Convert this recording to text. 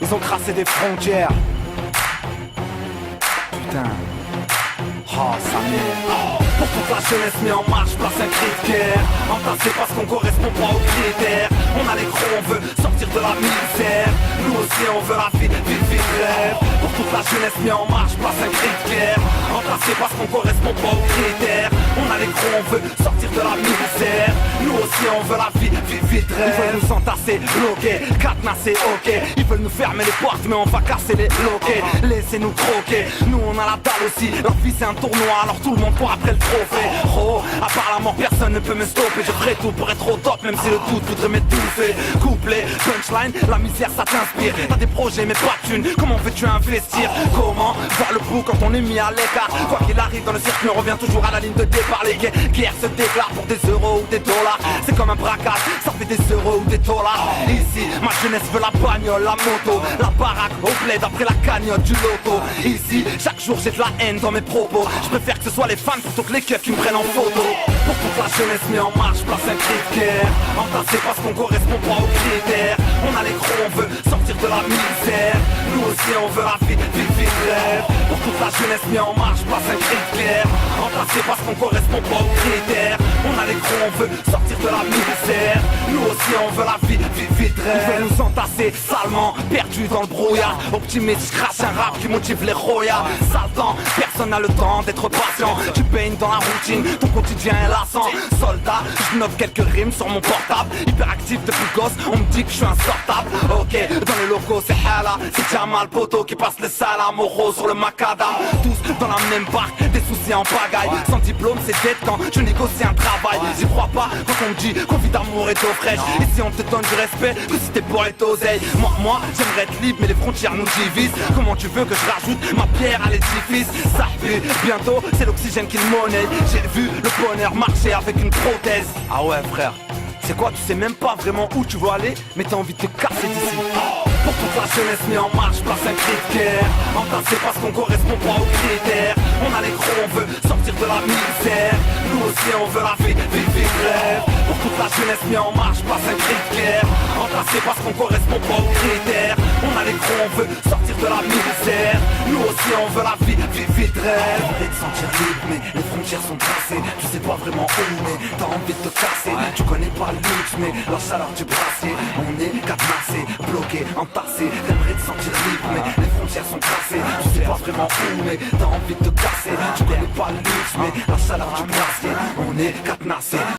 Ils ont tracé des frontières. Putain. Oh, sa mère. Pour toute la jeunesse mis en marche, place un cri de guerre. Entassé parce qu'on correspond pas aux critères. On a les gros, on veut sortir de la misère. Nous aussi on veut la vie, vie, rêve. Pour toute la jeunesse mis en marche, place un cri de guerre. Entassé parce qu'on correspond pas aux critères. On a les gros, on veut sortir de la misère. Nous aussi on veut la vie, vite rêve. Ils veulent nous entasser, bloquer, cadenasser, ok. Ils veulent nous fermer les portes mais on va casser les loquets. Laissez-nous croquer, nous on a la dalle aussi. La vie c'est un tournoi alors tout le monde court après le trophée. Oh, à part la mort personne ne peut me stopper. Je ferai tout pour être au top même si le doute voudrait m'étouffer. Couplet, punchline, la misère ça t'inspire. T'as des projets mais pas de thunes, comment veux-tu investir? Comment voir le bout quand on est mis à l'écart? Quoi qu'il arrive dans le circuit on revient toujours à la ligne de départ. Les guerres se déclarent pour des euros ou des dollars. C'est comme un braquage, ça fait des euros ou des dollars. Ici, ma jeunesse veut la bagnole, la moto, la baraque au bled après la cagnotte du loto. Ici, chaque jour j'ai de la haine dans mes propos. Je préfère que ce soit les fans plutôt que les keufs qui me prennent en photo. Pour toute la jeunesse mis en marche, place un cri de guerre. Entassé parce qu'on correspond pas aux critères. On a les gros, on veut sortir de la misère. Nous aussi on veut la vie, rêve. Pour toute la jeunesse mis en marche, place un cri de guerre. Entassé parce qu'on correspond pas aux critères. On a les gros, on veut sortir de la misère. Nous aussi on veut la vie, rêve. Ils veulent nous entasser salement, perdus dans le brouillard. Optimiste, je crache un rap qui motive les royas. Sale temps, personne n'a le temps d'être patient. Tu baignes dans la routine, ton quotidien est lassant. Soldat, je note quelques rimes sur mon portable. Hyperactif depuis gosse, on me dit que je suis insortable. Ok, dans les locaux c'est Hala, c'est Jamal Poto qui passe le salam au rose sur le macadam. Tous dans la même barque, des soucis en pagaille. Sans diplôme c'est dead quand je négocie un travail. J'y crois pas quand on me dit qu'on vit d'amour et d'eau fraîche. Et si on te donne du respect, que si t'es pour être oseille. Moi j'aimerais être libre mais les frontières nous divisent. Comment tu veux que je rajoute ma pierre à l'édifice? Ça pue, bientôt c'est l'oxygène qui le monnaie. J'ai vu le bonheur marcher avec une prothèse. Ah ouais frère, c'est quoi, tu sais même pas vraiment où tu veux aller, mais t'as envie de te casser d'ici. Pour toute la jeunesse mis en marche, place un cri de guerre. Entassé parce qu'on correspond pas aux critères. On a les gros, on veut sortir de la misère. Nous aussi on veut la vie, rêve. Pour toute la jeunesse mis en marche, place un cri de guerre. Entassé parce qu'on correspond pas aux critères. On a les gros, on veut sortir de la misère. Nous aussi on veut la vie, rêve. Envie de te sentir libre mais les frontières sont tracées. Tu sais pas vraiment où mais t'as envie de te casser. Tu connais pas le luxe mais la chaleur du brassier. On est cadenassé, bloqué, entassé. T'aimerais te sentir libre mais les frontières sont tracées. Tu sais pas vraiment où mais t'as envie de te casser. Tu connais pas le luxe mais la chaleur du brassier. On est cadenassé.